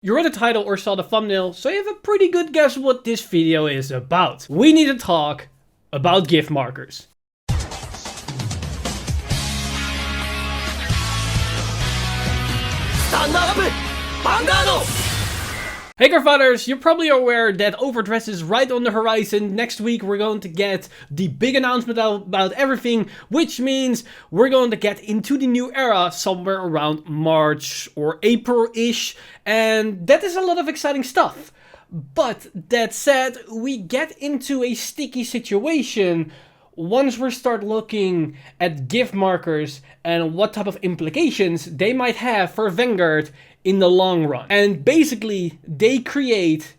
You read the title or saw the thumbnail, so you have a pretty good guess what this video is about. We need to talk about gift markers. Stand up! Vanguard! Hey Cardfighters, you're probably aware that Overdress is right on the horizon. Next week we're going to get the big announcement about everything, which means we're going to get into the new era somewhere around March or April-ish, and that is a lot of exciting stuff. But that said, we get into a sticky situation once we start looking at gift markers and what type of implications they might have for Vanguard in the long run. And basically, they create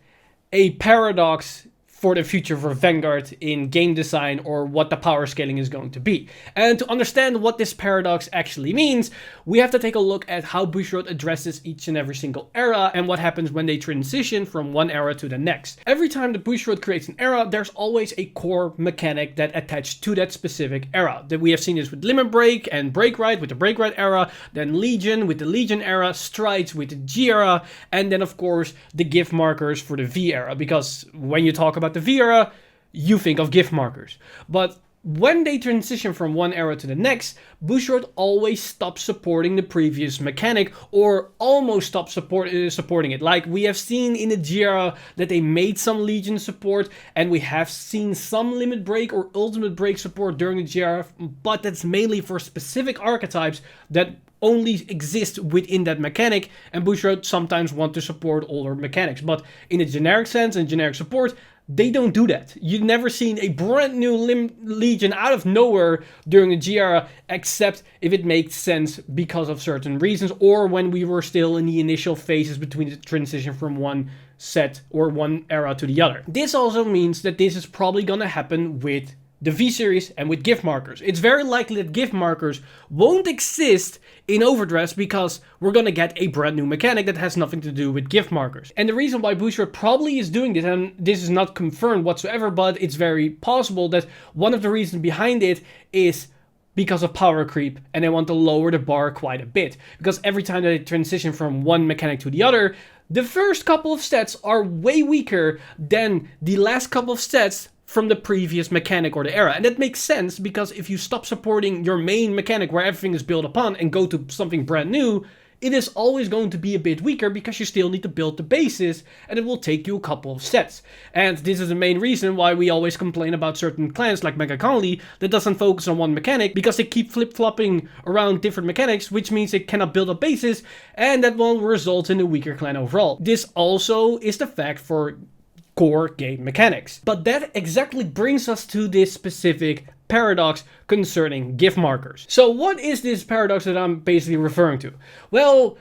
a paradox for the future for Vanguard in game design, or what the power scaling is going to be. And to understand what this paradox actually means, we have to take a look at how Bushiroad addresses each and every single era and what happens when they transition from one era to the next. Every time the Bushiroad creates an era, there's always a core mechanic that attached to that specific era. That we have seen this with Limit Break and Break Ride with the Break Ride era, then Legion with the Legion era, Strides with the G era, and then of course the gift markers for the V era, because when you talk about the V era, you think of gift markers. But when they transition from one era to the next, Bushiroad always stops supporting the previous mechanic, or almost stops supporting it. Like we have seen in the G era that they made some Legion support, and we have seen some Limit Break or Ultimate Break support during the G era, but that's mainly for specific archetypes that only exist within that mechanic, and Bushiroad sometimes want to support older mechanics. But in a generic sense and generic support, they don't do that. You've never seen a brand new Legion out of nowhere during the G era, except if it makes sense because of certain reasons, or when we were still in the initial phases between the transition from one set or one era to the other. This also means that this is probably gonna happen with the V-Series and with gift markers. It's very likely that gift markers won't exist in Overdress because we're gonna get a brand new mechanic that has nothing to do with gift markers. And the reason why Bushiroad probably is doing this, and this is not confirmed whatsoever, but it's very possible that one of the reasons behind it is because of power creep, and they want to lower the bar quite a bit. Because every time they transition from one mechanic to the other, the first couple of sets are way weaker than the last couple of sets from the previous mechanic or the era. And that makes sense, because if you stop supporting your main mechanic where everything is built upon and go to something brand new, it is always going to be a bit weaker because you still need to build the basis, and it will take you a couple of sets. And this is the main reason why we always complain about certain clans like Mega Conley that doesn't focus on one mechanic, because they keep flip-flopping around different mechanics, which means they cannot build a basis, and that will result in a weaker clan overall. This also is the fact for core game mechanics. But that exactly brings us to this specific paradox concerning gift markers. So what is this paradox that I'm basically referring to? Well,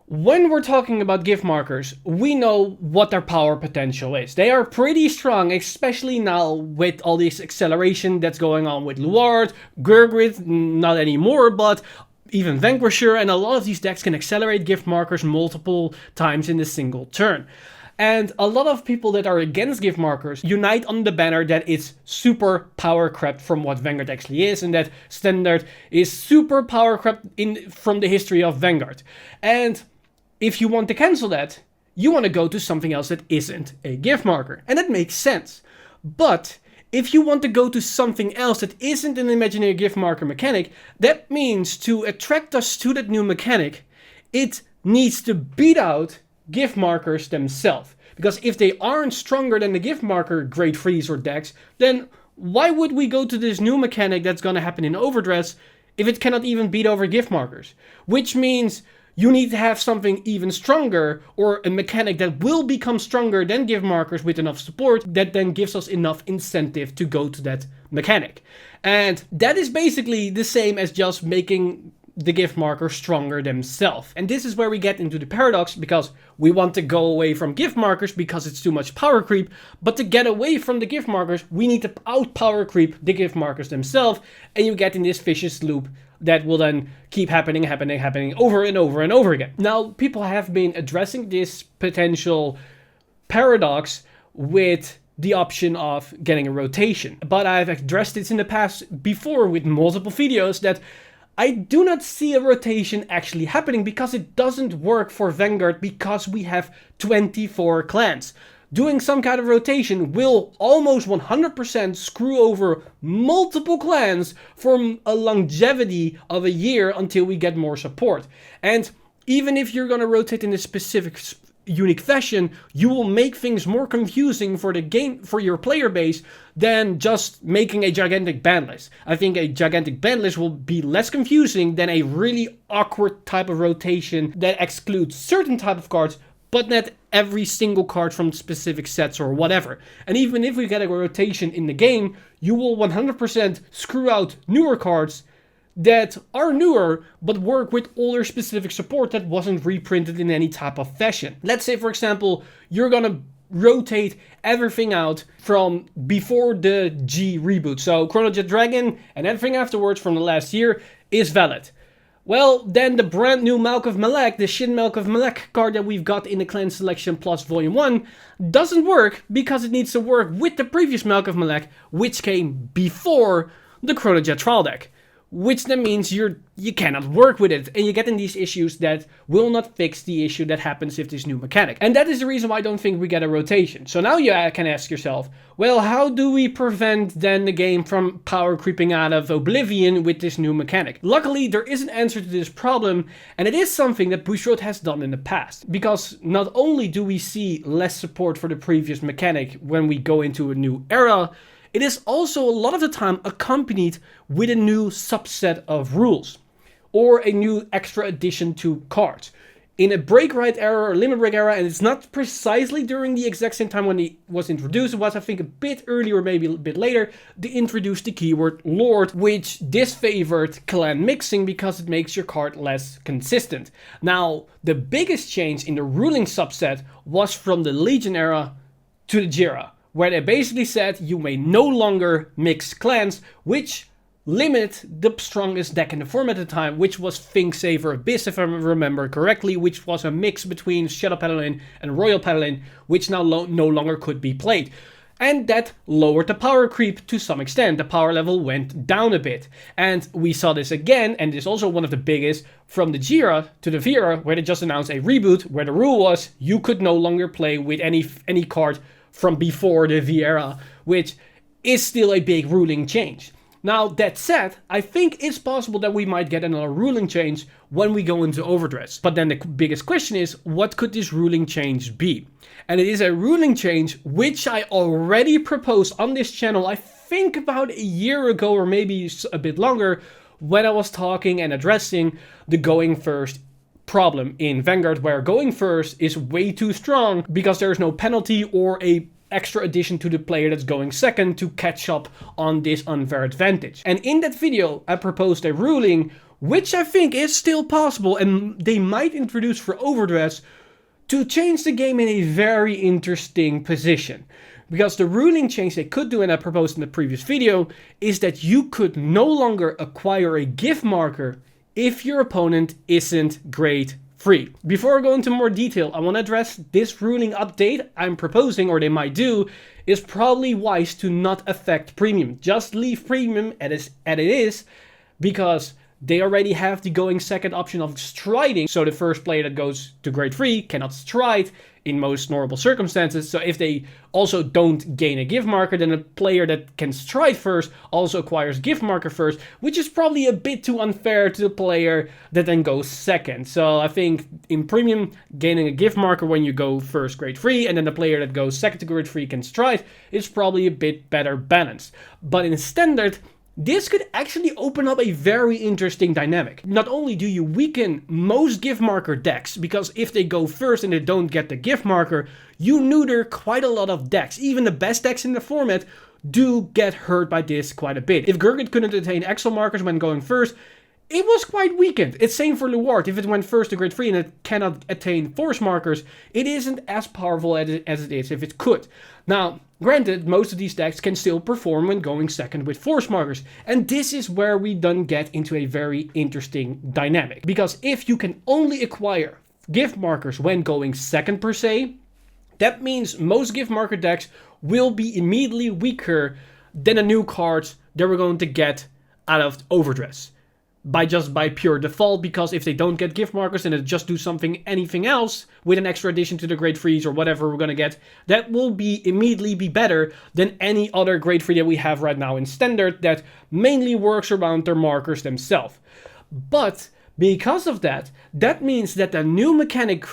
when we're talking about gift markers, we know what their power potential is. They are pretty strong, especially now with all this acceleration that's going on with Luard, Gurgrid, not anymore, but even Vanquisher, and a lot of these decks can accelerate gift markers multiple times in a single turn. And a lot of people that are against gift markers unite on the banner that it's super power crept from what Vanguard actually is, and that standard is super power crept from the history of Vanguard. And if you want to cancel that, you want to go to something else that isn't a gift marker. And that makes sense. But if you want to go to something else that isn't an imaginary gift marker mechanic, that means to attract us to that new mechanic, it needs to beat out gift markers themselves. Because if they aren't stronger than the gift marker grade 3s or decks, then why would we go to this new mechanic that's gonna happen in Overdress if it cannot even beat over gift markers? Which means you need to have something even stronger, or a mechanic that will become stronger than gift markers with enough support, that then gives us enough incentive to go to that mechanic. And that is basically the same as just making the gift marker stronger themselves. And this is where we get into the paradox, because we want to go away from gift markers because it's too much power creep, but to get away from the gift markers, we need to out power creep the gift markers themselves, and you get in this vicious loop that will then keep happening over and over and over again. Now, people have been addressing this potential paradox with the option of getting a rotation, but I've addressed this in the past before with multiple videos that I do not see a rotation actually happening because it doesn't work for Vanguard because we have 24 clans. Doing some kind of rotation will almost 100% screw over multiple clans for a longevity of a year until we get more support. And even if you're going to rotate in a specific unique fashion, you will make things more confusing for the game, for your player base, than just making a gigantic ban list. I think a gigantic ban list will be less confusing than a really awkward type of rotation that excludes certain type of cards, but not every single card from specific sets or whatever. And even if we get a rotation in the game, you will 100% screw out newer cards that are newer but work with older specific support that wasn't reprinted in any type of fashion. Let's say, for example, you're gonna rotate everything out from before the G reboot. So Chrono Jet Dragon and everything afterwards from the last year is valid. Well, then the brand new Malk of Malek, the Shin Malk of Malek card that we've got in the Clan Selection Plus Volume 1 doesn't work because it needs to work with the previous Malk of Malek, which came before the Chrono Jet Trial deck. Which then means you cannot work with it, and you get in these issues that will not fix the issue that happens with this new mechanic. And that is the reason why I don't think we get a rotation. So now you can ask yourself, well, how do we prevent then the game from power creeping out of oblivion with this new mechanic? Luckily, there is an answer to this problem, and it is something that Bushiroad has done in the past. Because not only do we see less support for the previous mechanic when we go into a new era, it is also a lot of the time accompanied with a new subset of rules or a new extra addition to cards. In a break right era or limit break era, and it's not precisely during the exact same time when it was introduced, it was I think a bit earlier or maybe a bit later, they introduced the keyword Lord, which disfavored clan mixing because it makes your card less consistent. Now, the biggest change in the ruling subset was from the Legion era to the Jira, where they basically said you may no longer mix clans, which limit the strongest deck in the format at the time, which was Finksaver Abyss, if I remember correctly, which was a mix between Shadow Paladin and Royal Paladin, which now no longer could be played. And that lowered the power creep to some extent. The power level went down a bit. And we saw this again, and this is also one of the biggest, from the Jira to the Vera, where they just announced a reboot, where the rule was you could no longer play with any card from before the V era, which is still a big ruling change. Now, that said, I think it's possible that we might get another ruling change when we go into Overdress. But then the biggest question is, what could this ruling change be? And it is a ruling change which I already proposed on this channel, I think about a year ago or maybe a bit longer, when I was talking and addressing the going first problem in Vanguard, where going first is way too strong because there's no penalty or a extra addition to the player that's going second to catch up on this unfair advantage. And in that video, I proposed a ruling which I think is still possible and they might introduce for Overdress to change the game in a very interesting position. Because the ruling change they could do, and I proposed in the previous video, is that you could no longer acquire a gift marker if your opponent isn't grade 3. Before I go into more detail, I want to address this ruling update I'm proposing, or they might do, is probably wise to not affect premium. Just leave premium as it is, because they already have the going second option of striding. So the first player that goes to grade 3 cannot stride in most normal circumstances. So if they also don't gain a gift marker, then a player that can stride first also acquires gift marker first, which is probably a bit too unfair to the player that then goes second. So I think in premium, gaining a gift marker when you go first grade 3 and then the player that goes second to grade 3 can stride is probably a bit better balanced. But in standard, this could actually open up a very interesting dynamic. Not only do you weaken most gift marker decks, because if they go first and they don't get the gift marker, you neuter quite a lot of decks. Even the best decks in the format do get hurt by this quite a bit. If Gurgit couldn't attain Excel markers when going first, it was quite weakened. It's same for Luard. If it went first to grade 3 and it cannot attain force markers, it isn't as powerful as it is if it could. Now, granted, most of these decks can still perform when going second with force markers. And this is where we then get into a very interesting dynamic. Because if you can only acquire gift markers when going second per se, that means most gift marker decks will be immediately weaker than the new cards that we're going to get out of Overdress. by pure default, because if they don't get gift markers and they just do anything else with an extra addition to the Great Freeze or whatever we're gonna get, that will immediately be better than any other Great Free that we have right now in Standard that mainly works around their markers themselves. But because of that, that means that the new mechanic,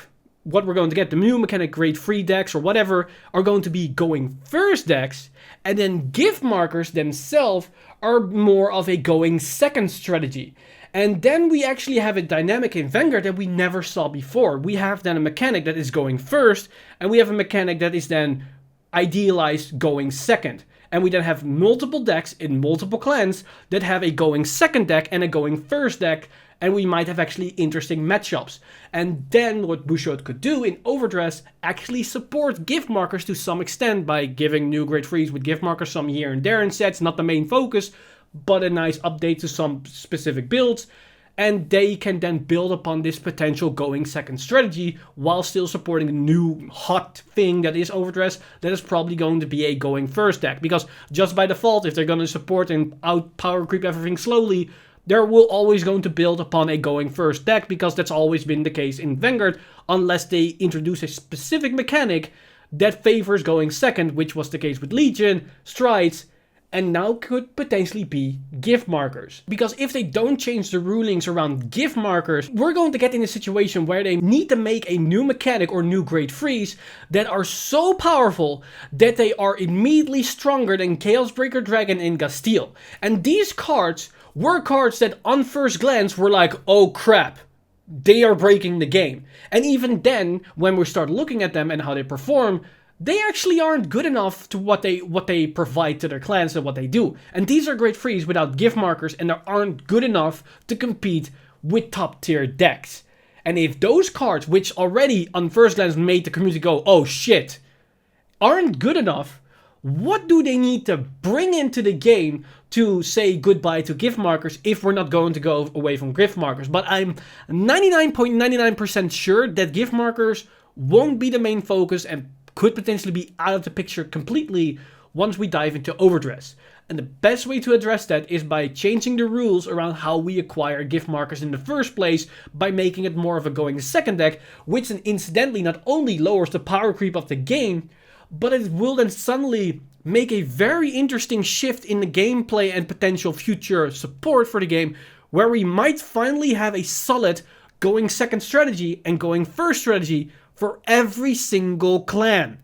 what we're going to get, the new mechanic Great Free decks or whatever, are going to be going first decks, and then gift markers themselves are more of a going second strategy. And then we actually have a dynamic in Vanguard that we never saw before. We have then a mechanic that is going first, and we have a mechanic that is then idealized going second. And we then have multiple decks in multiple clans that have a going second deck and a going first deck, and we might have actually interesting matchups. And then what Bushido could do in Overdress, actually support gift markers to some extent by giving new Great Frees with gift markers some here and there in sets, not the main focus, but a nice update to some specific builds. And they can then build upon this potential going second strategy while still supporting the new hot thing that is Overdress, that is probably going to be a going first deck. Because just by default, if they're going to support and out power creep everything slowly, they're always going to build upon a going first deck, because that's always been the case in Vanguard, unless they introduce a specific mechanic that favors going second, which was the case with Legion, Strides, and now could potentially be gift markers. Because if they don't change the rulings around gift markers, we're going to get in a situation where they need to make a new mechanic or new Great Freeze that are so powerful that they are immediately stronger than Chaosbreaker Dragon and Gastille. And these cards were cards that on first glance were like, oh crap, they are breaking the game. And even then, when we start looking at them and how they perform, they actually aren't good enough to what they provide to their clans and what they do. And these are Great Frees without gift markers, and they aren't good enough to compete with top tier decks. And if those cards, which already on first glance made the community go, oh shit, aren't good enough, what do they need to bring into the game to say goodbye to gift markers if we're not going to go away from gift markers? But I'm 99.99% sure that gift markers won't be the main focus and could potentially be out of the picture completely once we dive into Overdress. And the best way to address that is by changing the rules around how we acquire gift markers in the first place, by making it more of a going second deck, which then incidentally not only lowers the power creep of the game, but it will then suddenly make a very interesting shift in the gameplay and potential future support for the game, where we might finally have a solid going second strategy and going first strategy for every single clan,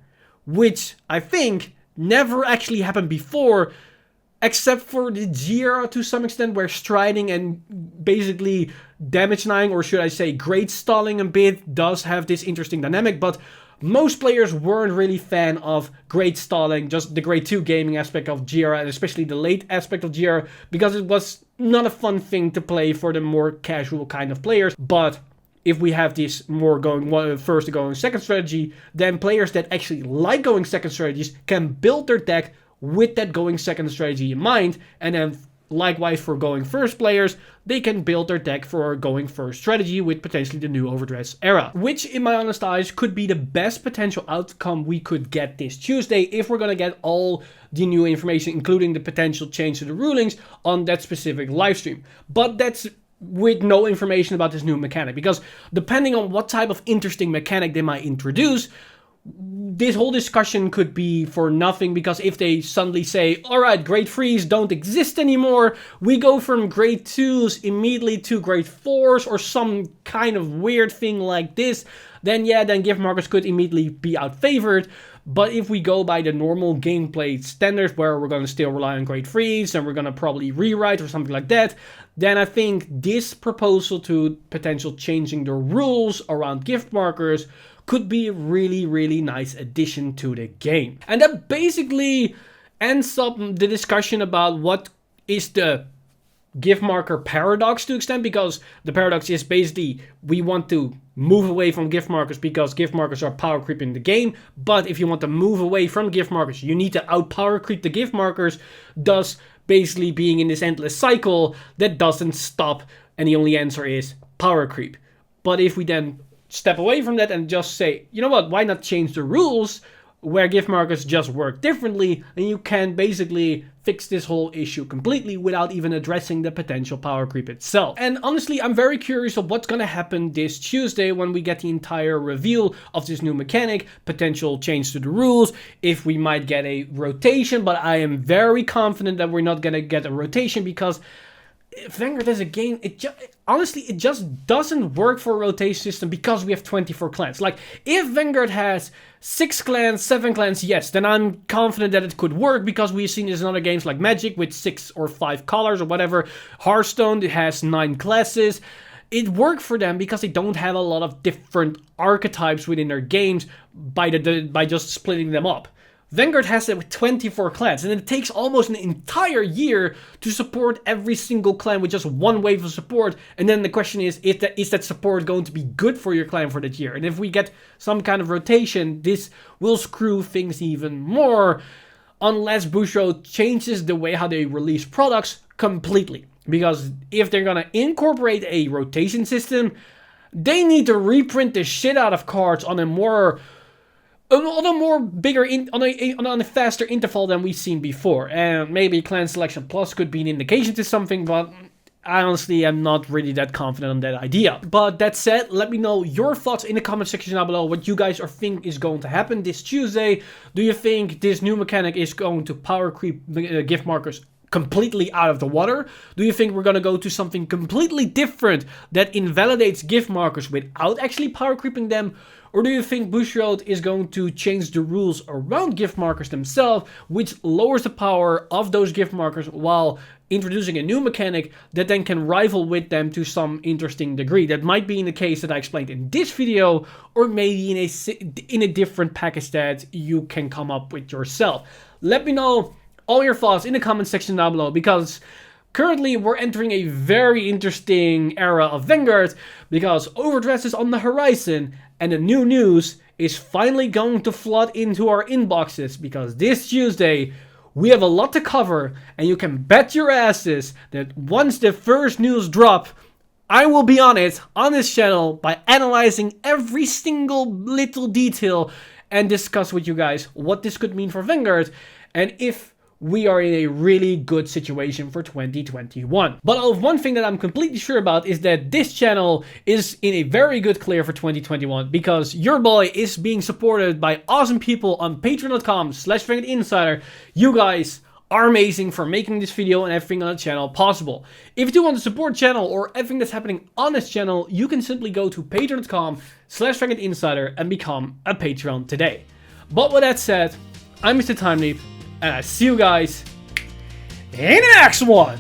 which I think never actually happened before, except for the Jira to some extent, where striding and basically damage denying, or should I say great stalling a bit, does have this interesting dynamic. But most players weren't really fan of great stalling, just the grade 2 gaming aspect of Jira, and especially the late aspect of Jira, because it was not a fun thing to play for the more casual kind of players. But if we have this more going first to going second strategy, then players that actually like going second strategies can build their deck with that going second strategy in mind, and then likewise for going first players, they can build their deck for going first strategy with potentially the new Overdress era, which in my honest eyes could be the best potential outcome we could get this Tuesday if we're gonna get all the new information, including the potential change to the rulings on that specific livestream. But that's with no information about this new mechanic, because depending on what type of interesting mechanic they might introduce, this whole discussion could be for nothing. Because if they suddenly say, alright, Great Frees don't exist anymore, we go from grade 2s immediately to grade 4s, or some kind of weird thing like this, then yeah, then gift markers could immediately be outfavored. But if we go by the normal gameplay standards, where we're going to still rely on Great Frees, and we're going to probably rewrite or something like that, then I think this proposal to potential changing the rules around gift markers could be a really, really nice addition to the game. And that basically ends up the discussion about what is the gift marker paradox to extent, because the paradox is basically we want to move away from gift markers because gift markers are power creeping the game. But if you want to move away from gift markers, you need to out power creep the gift markers, thus basically being in this endless cycle that doesn't stop, and the only answer is power creep. But if we then step away from that and just say, you know what, why not change the rules where gift markers just work differently, and you can basically fix this whole issue completely without even addressing the potential power creep itself. And honestly, I'm very curious of what's gonna happen this Tuesday when we get the entire reveal of this new mechanic, potential change to the rules, if we might get a rotation, but I am very confident that we're not gonna get a rotation because Vanguard as a game, honestly, it just doesn't work for a rotation system because we have 24 clans. Like, if Vanguard has 6 clans, 7 clans, yes, then I'm confident that it could work because we've seen this in other games like Magic with 6 or 5 colors or whatever. Hearthstone, it has 9 classes. It worked for them because they don't have a lot of different archetypes within their games by just splitting them up. Vanguard has it with 24 clans, and it takes almost an entire year to support every single clan with just one wave of support. And then the question is that support going to be good for your clan for that year? And if we get some kind of rotation, this will screw things even more, unless Bushiroad changes the way how they release products completely. Because if they're gonna incorporate a rotation system, they need to reprint the shit out of cards on a faster interval than we've seen before. And maybe Clan Selection Plus could be an indication to something, but I honestly am not really that confident on that idea. But that said, let me know your thoughts in the comment section down below, what you guys think is going to happen this Tuesday. Do you think this new mechanic is going to power creep gift markers completely out of the water? Do you think we're gonna go to something completely different that invalidates gift markers without actually power creeping them? Or do you think Bushiroad is going to change the rules around gift markers themselves, which lowers the power of those gift markers while introducing a new mechanic that then can rival with them to some interesting degree? That might be in the case that I explained in this video, or maybe in a different package that you can come up with yourself. Let me know all your thoughts in the comment section down below, because currently we're entering a very interesting era of Vanguard, because Overdress is on the horizon and the new news is finally going to flood into our inboxes, because this Tuesday we have a lot to cover, and you can bet your asses that once the first news drop, I will be on it on this channel by analyzing every single little detail and discuss with you guys what this could mean for Vanguard and if we are in a really good situation for 2021. But one thing that I'm completely sure about is that this channel is in a very good clear for 2021, because your boy is being supported by awesome people on patreon.com/VanguardInsider. You guys are amazing for making this video and everything on the channel possible. If you do want to support the channel or everything that's happening on this channel, you can simply go to patreon.com/VanguardInsider and become a Patreon today. But with that said, I'm Mr. Time Leap, and I see you guys in the next one!